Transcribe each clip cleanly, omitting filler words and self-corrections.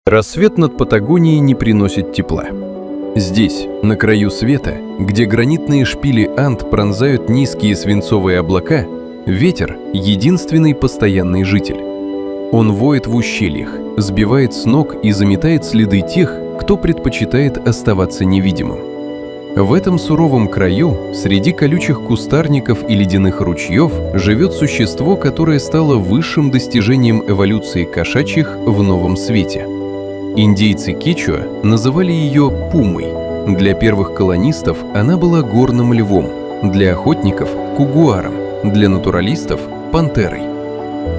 Рассвет над Патагонией не приносит тепла. Здесь, на краю света, где гранитные шпили Анд пронзают низкие свинцовые облака, ветер — единственный постоянный житель. Он воет в ущельях, сбивает с ног и заметает следы тех, кто предпочитает оставаться невидимым. В этом суровом краю, среди колючих кустарников и ледяных ручьев, живет существо, которое стало высшим достижением эволюции кошачьих в новом свете. Индейцы кечуа называли ее пумой. Для первых колонистов она была горным львом, для охотников – кугуаром, для натуралистов – пантерой.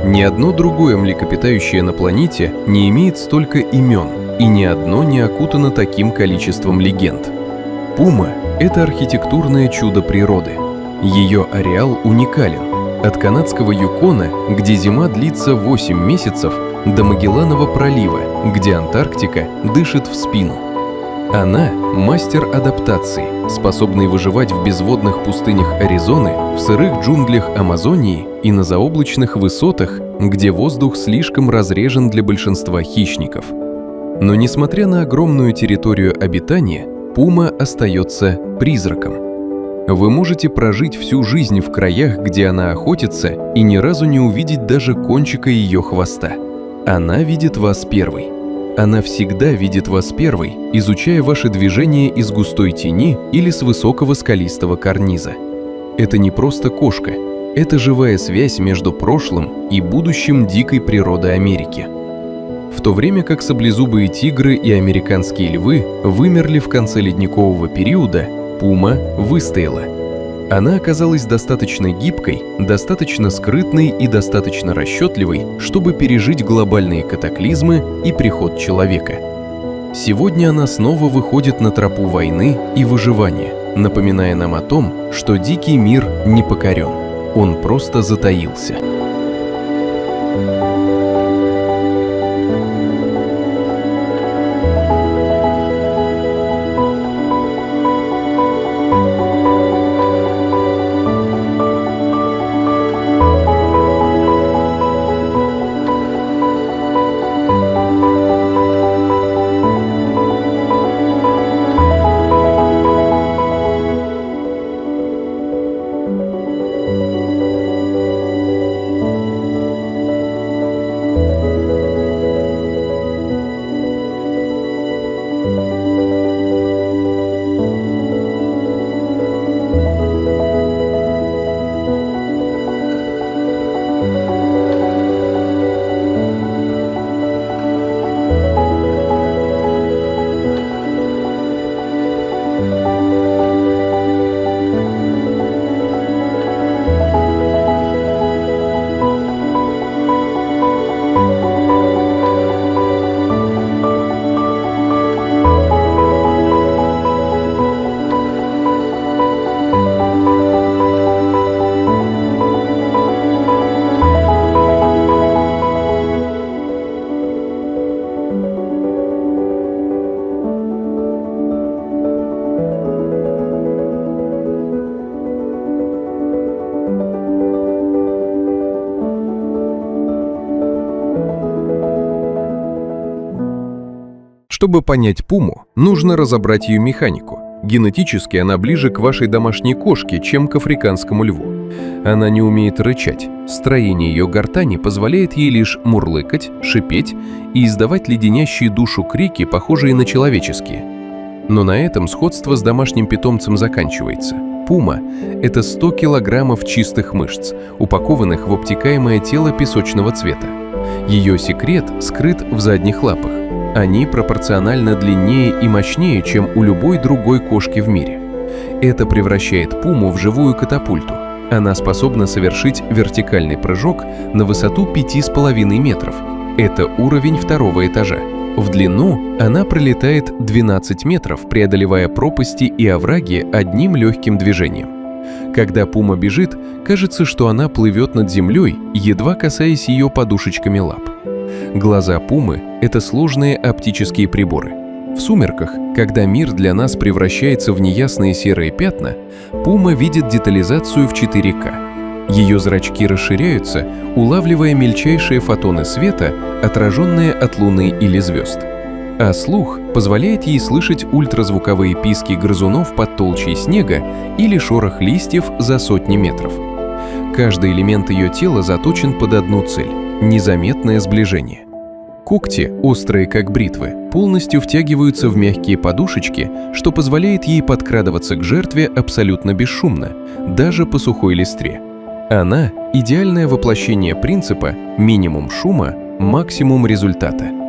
Ни одно другое млекопитающее на планете не имеет столько имен, и ни одно не окутано таким количеством легенд. Пума – это архитектурное чудо природы. Ее ареал уникален. От канадского Юкона, где зима длится 8 месяцев, до Магелланова пролива, где Антарктика дышит в спину. Она – мастер адаптации, способный выживать в безводных пустынях Аризоны, в сырых джунглях Амазонии и на заоблачных высотах, где воздух слишком разрежен для большинства хищников. Но несмотря на огромную территорию обитания, пума остается призраком. Вы можете прожить всю жизнь в краях, где она охотится, и ни разу не увидеть даже кончика ее хвоста. Она видит вас первой. Она всегда видит вас первой, изучая ваши движения из густой тени или с высокого скалистого карниза. Это не просто кошка, это живая связь между прошлым и будущим дикой природы Америки. В то время как саблезубые тигры и американские львы вымерли в конце ледникового периода, пума выстояла. Она оказалась достаточно гибкой, достаточно скрытной и достаточно расчетливой, чтобы пережить глобальные катаклизмы и приход человека. Сегодня она снова выходит на тропу войны и выживания, напоминая нам о том, что дикий мир не покорен, он просто затаился. Чтобы понять пуму, нужно разобрать ее механику. Генетически она ближе к вашей домашней кошке, чем к африканскому льву. Она не умеет рычать. Строение ее гортани позволяет ей лишь мурлыкать, шипеть и издавать леденящие душу крики, похожие на человеческие. Но на этом сходство с домашним питомцем заканчивается. Пума – это 100 килограммов чистых мышц, упакованных в обтекаемое тело песочного цвета. Ее секрет скрыт в задних лапах. Они пропорционально длиннее и мощнее, чем у любой другой кошки в мире. Это превращает пуму в живую катапульту. Она способна совершить вертикальный прыжок на высоту 5,5 метров. Это уровень 2-го этажа. В длину она пролетает 12 метров, преодолевая пропасти и овраги одним легким движением. Когда пума бежит, кажется, что она плывет над землей, едва касаясь ее подушечками лап. Глаза пумы – это сложные оптические приборы. В сумерках, когда мир для нас превращается в неясные серые пятна, пума видит детализацию в 4К. Ее зрачки расширяются, улавливая мельчайшие фотоны света, отраженные от Луны или звезд. а слух позволяет ей слышать ультразвуковые писки грызунов под толщей снега или шорох листьев за сотни метров. Каждый элемент ее тела заточен под одну цель – незаметное сближение. Когти, острые как бритвы, полностью втягиваются в мягкие подушечки, что позволяет ей подкрадываться к жертве абсолютно бесшумно, даже по сухой листве. Она – идеальное воплощение принципа «минимум шума, максимум результата».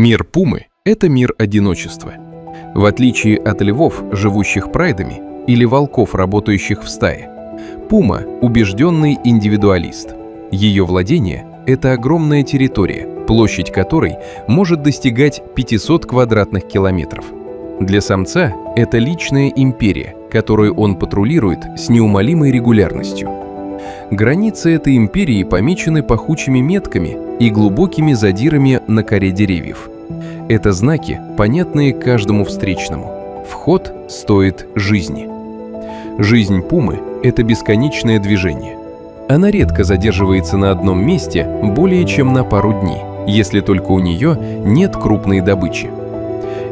Мир пумы – это мир одиночества. В отличие от львов, живущих прайдами, или волков, работающих в стае, пума – убежденный индивидуалист. Ее владение – это огромная территория, площадь которой может достигать 500 квадратных километров. Для самца это личная империя, которую он патрулирует с неумолимой регулярностью. Границы этой империи помечены пахучими метками и глубокими задирами на коре деревьев. Это знаки, понятные каждому встречному. Вход стоит жизни. Жизнь пумы – это бесконечное движение. Она редко задерживается на одном месте более чем на пару дней, если только у нее нет крупной добычи.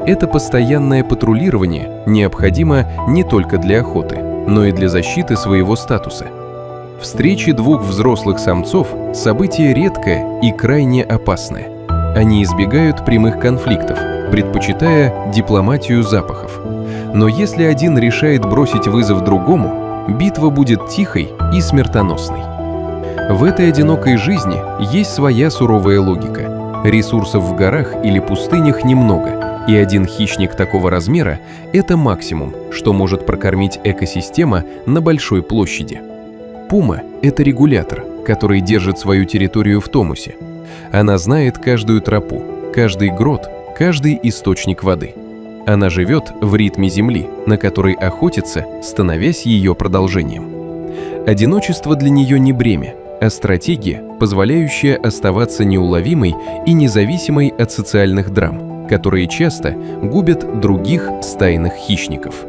Это постоянное патрулирование необходимо не только для охоты, но и для защиты своего статуса. Встречи двух взрослых самцов – событие редкое и крайне опасное. Они избегают прямых конфликтов, предпочитая дипломатию запахов. Но если один решает бросить вызов другому, битва будет тихой и смертоносной. В этой одинокой жизни есть своя суровая логика. Ресурсов в горах или пустынях немного, и один хищник такого размера – это максимум, что может прокормить экосистема на большой площади. Пума – это регулятор, который держит свою территорию в тонусе. Она знает каждую тропу, каждый грот, каждый источник воды. Она живет в ритме земли, на которой охотится, становясь ее продолжением. Одиночество для нее не бремя, а стратегия, позволяющая оставаться неуловимой и независимой от социальных драм, которые часто губят других стайных хищников.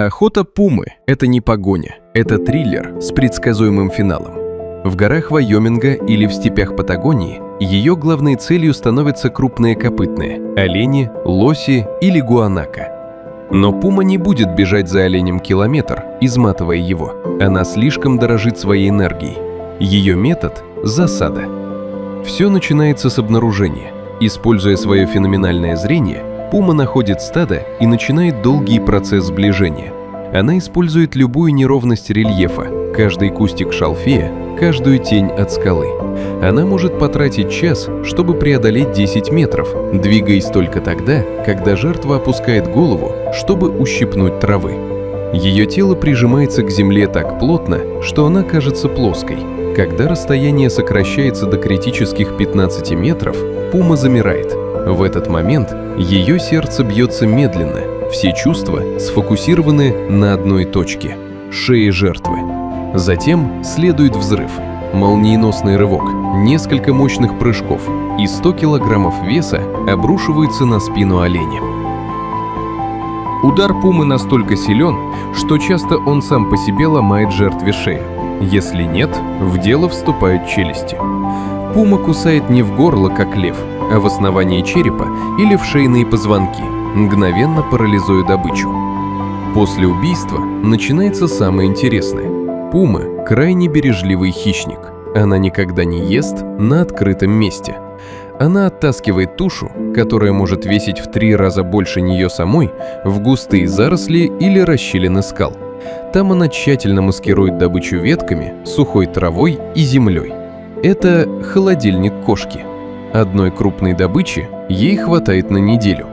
А охота пумы – это не погоня, это триллер с предсказуемым финалом. В горах Вайоминга или в степях Патагонии ее главной целью становятся крупные копытные – олени, лоси или гуанако. Но пума не будет бежать за оленем километр, изматывая его. Она слишком дорожит своей энергией. Ее метод – засада. Все начинается с обнаружения. Используя свое феноменальное зрение, пума находит стадо и начинает долгий процесс сближения. Она использует любую неровность рельефа, каждый кустик шалфея, каждую тень от скалы. Она может потратить час, чтобы преодолеть 10 метров, двигаясь только тогда, когда жертва опускает голову, чтобы ущипнуть травы. Ее тело прижимается к земле так плотно, что она кажется плоской. Когда расстояние сокращается до критических 15 метров, пума замирает. В этот момент ее сердце бьется медленно, все чувства сфокусированы на одной точке – шее жертвы. Затем следует взрыв, молниеносный рывок, несколько мощных прыжков, и 100 килограммов веса обрушиваются на спину оленя. Удар пумы настолько силен, что часто он сам по себе ломает жертве шею. Если нет, в дело вступают челюсти. Пума кусает не в горло, как лев, а в основании черепа или в шейные позвонки, мгновенно парализуя добычу. После убийства начинается самое интересное. Пума – крайне бережливый хищник. Она никогда не ест на открытом месте. Она оттаскивает тушу, которая может весить в 3 раза больше нее самой, в густые заросли или расщелины скал. Там она тщательно маскирует добычу ветками, сухой травой и землей. Это холодильник кошки. Одной крупной добычи ей хватает на неделю.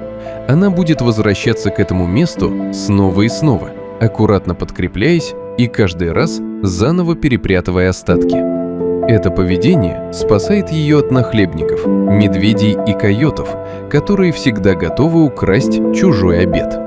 Она будет возвращаться к этому месту снова и снова, аккуратно подкрепляясь и каждый раз заново перепрятывая остатки. Это поведение спасает ее от нахлебников, медведей и койотов, которые всегда готовы украсть чужой обед.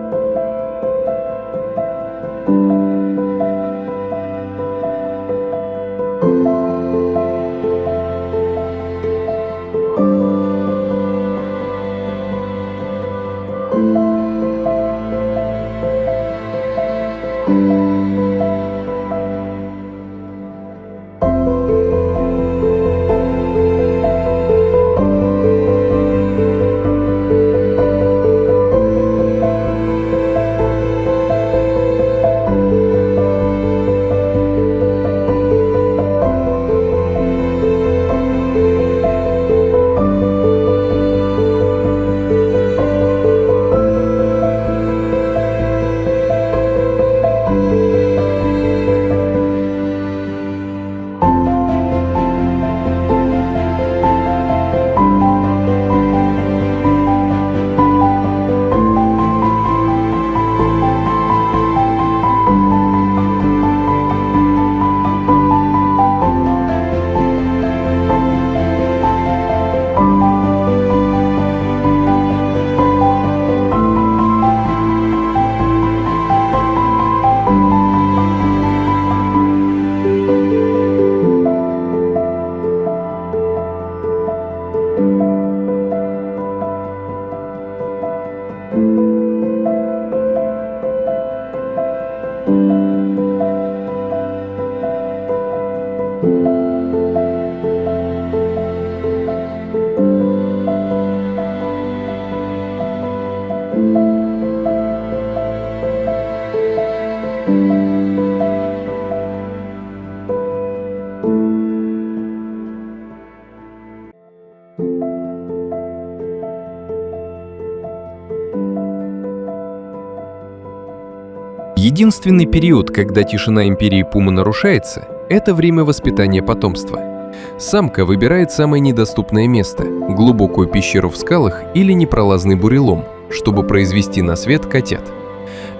Единственный период, когда тишина империи пумы нарушается, это время воспитания потомства. Самка выбирает самое недоступное место – глубокую пещеру в скалах или непролазный бурелом, чтобы произвести на свет котят.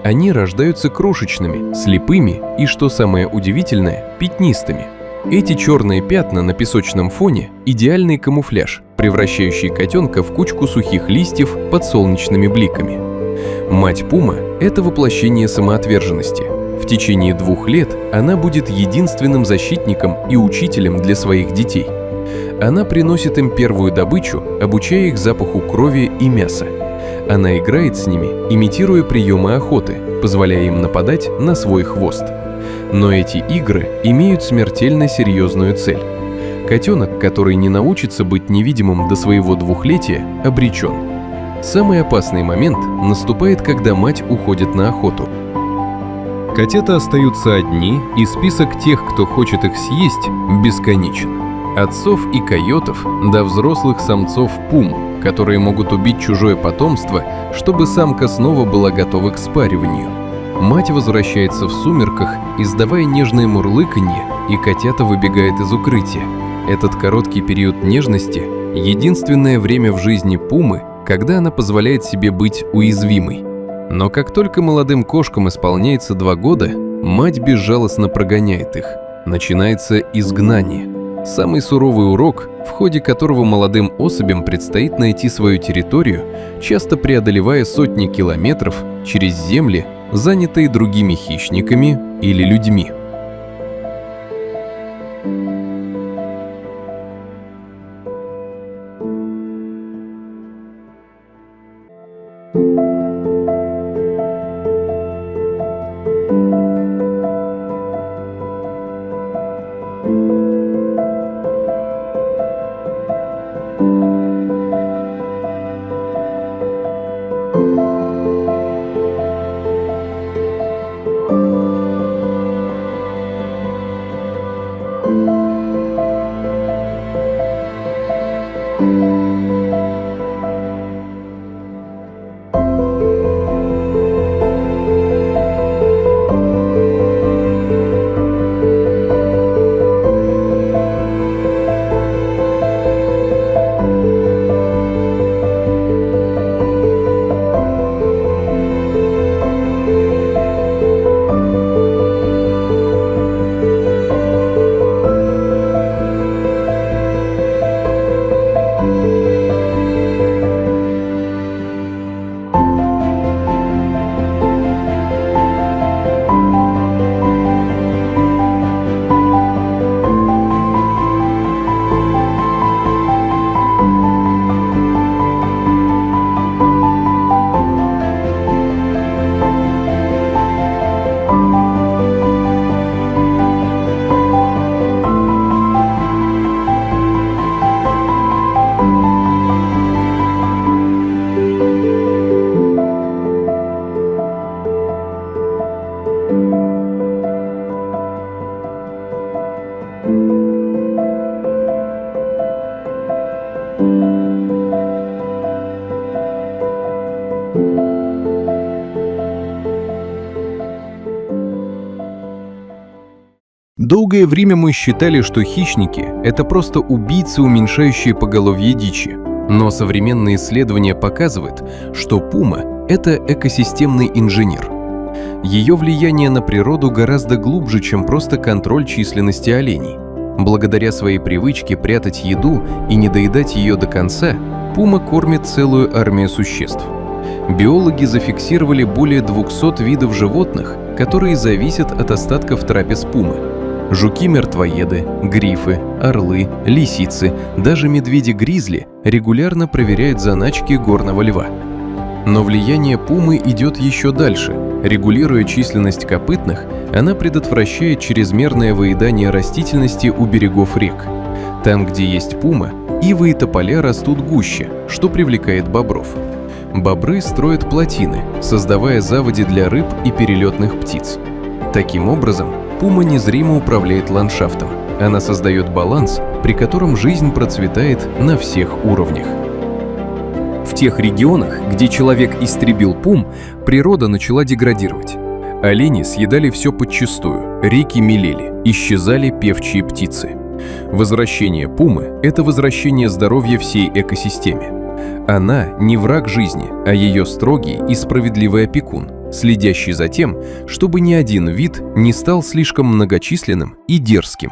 Они рождаются крошечными, слепыми и, что самое удивительное, пятнистыми. Эти черные пятна на песочном фоне – идеальный камуфляж, превращающий котенка в кучку сухих листьев под солнечными бликами. Мать пума – это воплощение самоотверженности. В течение 2 лет она будет единственным защитником и учителем для своих детей. Она приносит им первую добычу, обучая их запаху крови и мяса. Она играет с ними, имитируя приемы охоты, позволяя им нападать на свой хвост. Но эти игры имеют смертельно серьезную цель. Котенок, который не научится быть невидимым до своего 2-летия, обречен. Самый опасный момент наступает, когда мать уходит на охоту. Котята остаются одни, и список тех, кто хочет их съесть, бесконечен. Отцов и койотов до взрослых самцов пум, которые могут убить чужое потомство, чтобы самка снова была готова к спариванию. Мать возвращается в сумерках, издавая нежное мурлыканье, и котята выбегают из укрытия. Этот короткий период нежности — единственное время в жизни пумы, когда она позволяет себе быть уязвимой. Но как только молодым кошкам исполняется 2 года, мать безжалостно прогоняет их. Начинается изгнание. Самый суровый урок, в ходе которого молодым особям предстоит найти свою территорию, часто преодолевая сотни километров через земли, занятые другими хищниками или людьми. Долгое время мы считали, что хищники — это просто убийцы, уменьшающие поголовье дичи. Но современные исследования показывают, что пума — это экосистемный инженер. Ее влияние на природу гораздо глубже, чем просто контроль численности оленей. Благодаря своей привычке прятать еду и не доедать ее до конца, пума кормит целую армию существ. Биологи зафиксировали более 200 видов животных, которые зависят от остатков трапез пумы. Жуки-мертвоеды, грифы, орлы, лисицы, даже медведи-гризли регулярно проверяют заначки горного льва. Но влияние пумы идет еще дальше. Регулируя численность копытных, она предотвращает чрезмерное выедание растительности у берегов рек. Там, где есть пума, ивы и тополя растут гуще, что привлекает бобров. Бобры строят плотины, создавая заводи для рыб и перелетных птиц. Таким образом, пума незримо управляет ландшафтом. Она создает баланс, при котором жизнь процветает на всех уровнях. В тех регионах, где человек истребил пум, природа начала деградировать. Олени съедали все подчистую, реки мелели, исчезали певчие птицы. Возвращение пумы – это возвращение здоровья всей экосистеме. Она не враг жизни, а ее строгий и справедливый опекун, следящий за тем, чтобы ни один вид не стал слишком многочисленным и дерзким.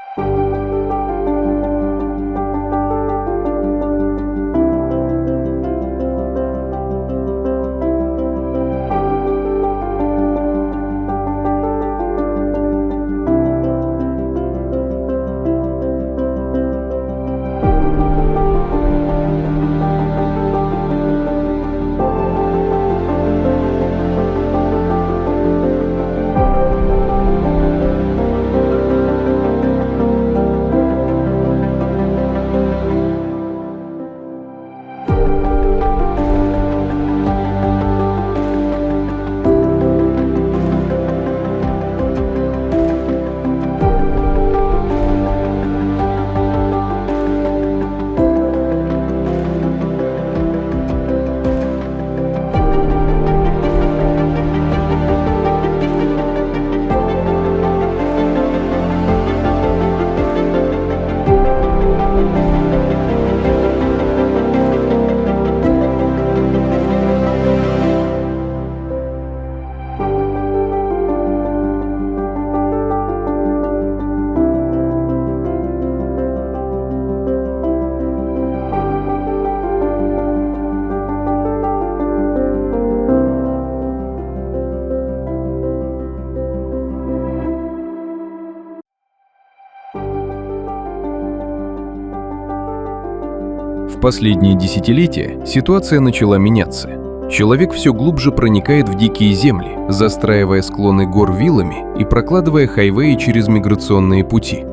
последние десятилетия ситуация начала меняться. Человек все глубже проникает в дикие земли, застраивая склоны гор виллами и прокладывая хайвеи через миграционные пути.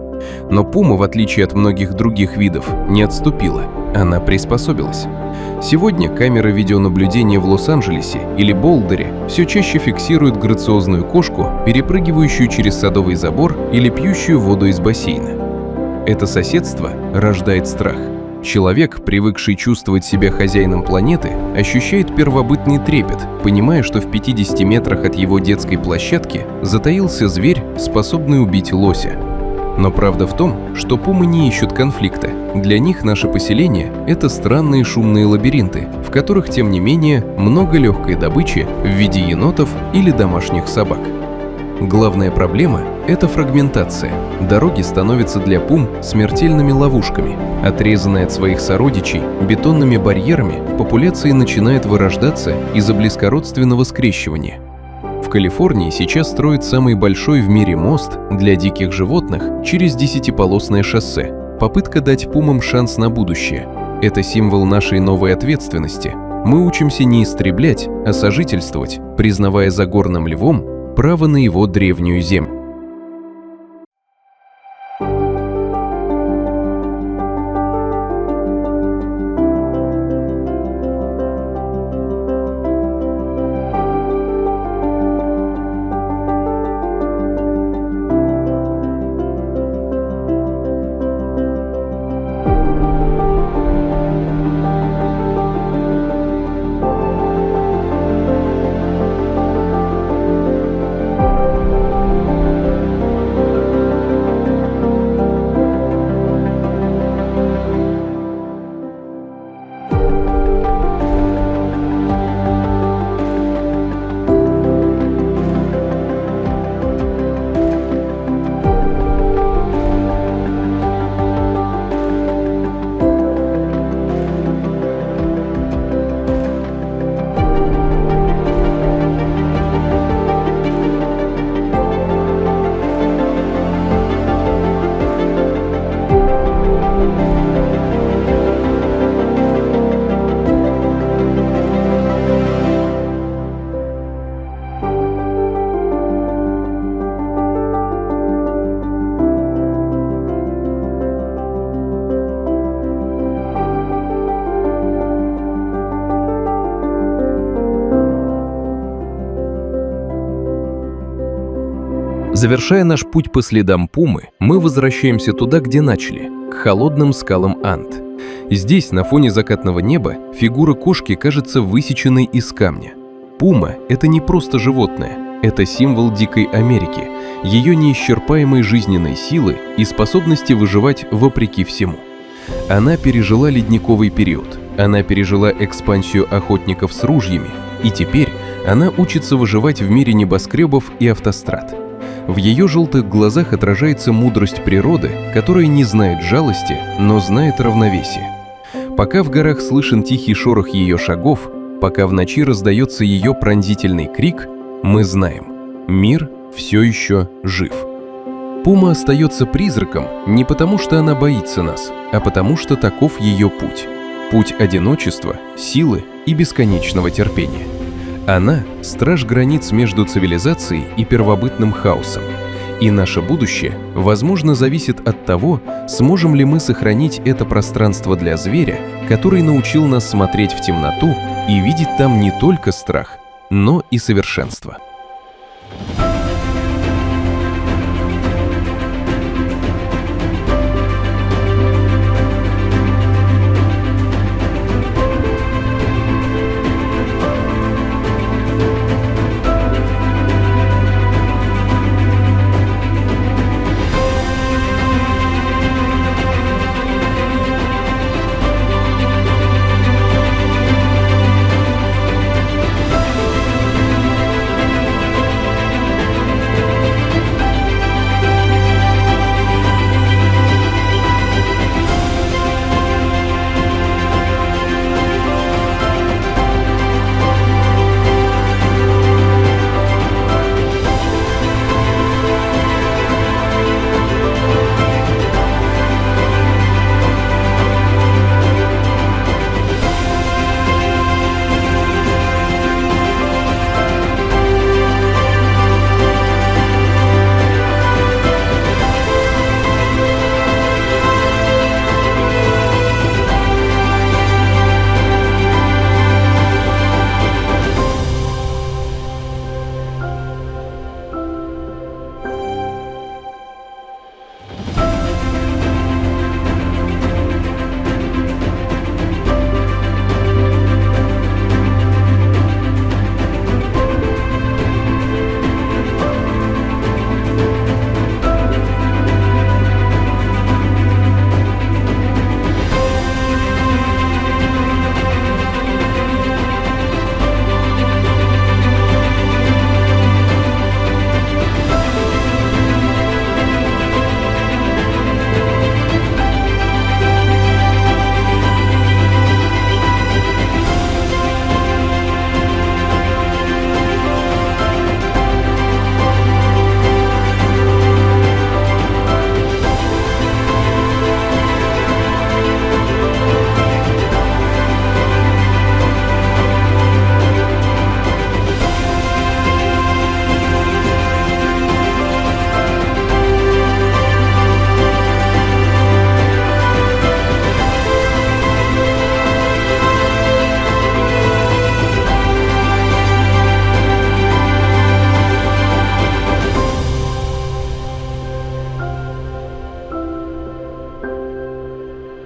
Но пума, в отличие от многих других видов, не отступила, она приспособилась. Сегодня камеры видеонаблюдения в Лос-Анджелесе или Болдере все чаще фиксируют грациозную кошку, перепрыгивающую через садовый забор или пьющую воду из бассейна. Это соседство рождает страх. Человек, привыкший чувствовать себя хозяином планеты, ощущает первобытный трепет, понимая, что в 50 метрах от его детской площадки затаился зверь, способный убить лося. Но правда в том, что пумы не ищут конфликта. Для них наше поселение – это странные шумные лабиринты, в которых, тем не менее, много легкой добычи в виде енотов или домашних собак. Главная проблема – это фрагментация. Дороги становятся для пум смертельными ловушками. Отрезанные от своих сородичей бетонными барьерами, популяции начинают вырождаться из-за близкородственного скрещивания. В Калифорнии сейчас строят самый большой в мире мост для диких животных через 10-полосное шоссе. Попытка дать пумам шанс на будущее. Это символ нашей новой ответственности. Мы учимся не истреблять, а сожительствовать, признавая за горным львом право на его древнюю землю. Завершая наш путь по следам пумы, мы возвращаемся туда, где начали, к холодным скалам Анд. Здесь, на фоне закатного неба, фигура кошки кажется высеченной из камня. Пума – это не просто животное, это символ дикой Америки, ее неисчерпаемой жизненной силы и способности выживать вопреки всему. Она пережила ледниковый период, она пережила экспансию охотников с ружьями, и теперь она учится выживать в мире небоскребов и автострад. В ее желтых глазах отражается мудрость природы, которая не знает жалости, но знает равновесие. Пока в горах слышен тихий шорох ее шагов, пока в ночи раздается ее пронзительный крик, мы знаем – мир все еще жив. Пума остается призраком не потому, что она боится нас, а потому, что таков ее путь. Путь одиночества, силы и бесконечного терпения. Она – страж границ между цивилизацией и первобытным хаосом. И наше будущее, возможно, зависит от того, сможем ли мы сохранить это пространство для зверя, который научил нас смотреть в темноту и видеть там не только страх, но и совершенство.